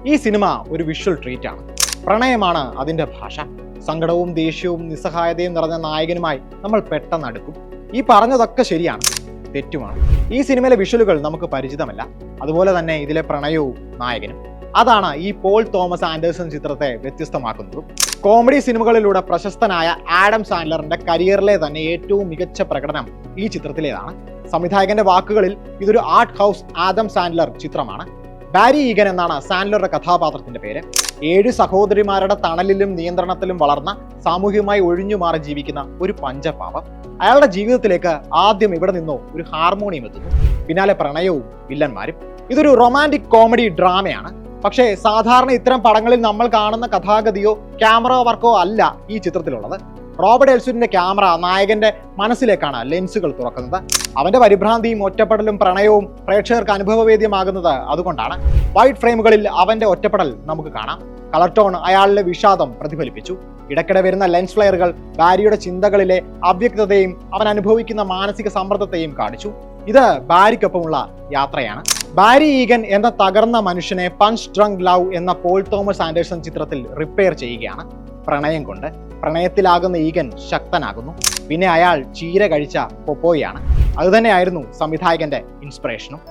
ഈ സിനിമ ഒരു visual treat ആണ്. പ്രണയമാണ് അതിന്റെ ഭാഷ. സങ്കടവും ദേഷ്യവും നിസ്സഹായതയും നിറഞ്ഞ നായകനുമായി നമ്മൾ പെട്ടെന്ന് അടുക്കും. ഈ പറഞ്ഞതൊക്കെ ശരിയാണ്, തെറ്റുമാണ്. ഈ സിനിമയിലെ വിഷ്വലുകൾ നമുക്ക് പരിചിതമല്ല, അതുപോലെ തന്നെ ഇതിലെ പ്രണയവും നായകനും. അതാണ് ഈ പോൾ തോമസ് ആൻഡേഴ്സൺ ചിത്രത്തെ വ്യത്യസ്തമാക്കുന്നതും. കോമഡി സിനിമകളിലൂടെ പ്രശസ്തനായ ആഡം സാൻഡലറിന്റെ കരിയറിലെ തന്നെ ഏറ്റവും മികച്ച പ്രകടനം ഈ ചിത്രത്തിലേതാണ്. സംവിധായകന്റെ വാക്കുകളിൽ ഇതൊരു ആർട്ട് ഹൗസ് ആദം സാൻഡലർ ചിത്രമാണ്. ബാരി ഈഗൻ എന്നാണ് സാൻഡലറുടെ കഥാപാത്രത്തിന്റെ പേര്. 7 സഹോദരിമാരുടെ തണലിലും നിയന്ത്രണത്തിലും വളർന്ന സാമൂഹികമായി ഒഴിഞ്ഞുമാറി ജീവിക്കുന്ന ഒരു പഞ്ചപാപം. അയാളുടെ ജീവിതത്തിലേക്ക് ആദ്യം ഇവിടെ നിന്നോ ഒരു ഹാർമോണിയം എത്തുന്നു, പിന്നാലെ പ്രണയവും വില്ലന്മാരും. ഇതൊരു റൊമാൻറ്റിക് കോമഡി ഡ്രാമയാണ്. പക്ഷേ സാധാരണ ഇത്തരം പടങ്ങളിൽ നമ്മൾ കാണുന്ന കഥാഗതിയോ ക്യാമറ വർക്കോ അല്ല ഈ ചിത്രത്തിലുള്ളത്. റോബർട്ട് എൽസ്വിന്റെ ക്യാമറ നായകന്റെ മനസ്സിലേക്കാണ് ലെൻസുകൾ തുറക്കുന്നത്. അവന്റെ പരിഭ്രാന്തിയും ഒറ്റപ്പെടലും പ്രണയവും പ്രേക്ഷകർക്ക് അനുഭവവേദ്യമാകുന്നത് അതുകൊണ്ടാണ്. വൈഡ് ഫ്രെയിമുകളിൽ അവന്റെ ഒറ്റപ്പെടൽ നമുക്ക് കാണാം. കളർ ടോൺ അയാളിലെ വിഷാദം പ്രതിഫലിപ്പിച്ചു. ഇടയ്ക്കിടെ വരുന്ന ലെൻസ് ഫ്ലെയറുകൾ ബാരിയുടെ ചിന്തകളിലെ അവ്യക്തതയും അവൻ അനുഭവിക്കുന്ന മാനസിക സമ്മർദ്ദത്തെയും കാണിച്ചു. ഇത് ബാരിക്കൊപ്പമുള്ള യാത്രയാണ്. ബാരി ഈഗൻ എന്ന തകർന്ന മനുഷ്യനെ പഞ്ച് ഡ്രങ്ക് ലവ് എന്ന പോൾ തോമസ് ആൻഡേഴ്സൺ ചിത്രത്തിൽ റിപ്പയർ ചെയ്യുകയാണ്. പ്രണയം കൊണ്ട് പ്രണയത്തിലാകുന്ന ഈഗൻ ശക്തനാകുന്നു. പിന്നെ അയാൾ ചീര കഴിച്ച പൊപ്പോയാണ്. അതുതന്നെയായിരുന്നു സംവിധായകന്റെ ഇൻസ്പിറേഷനും.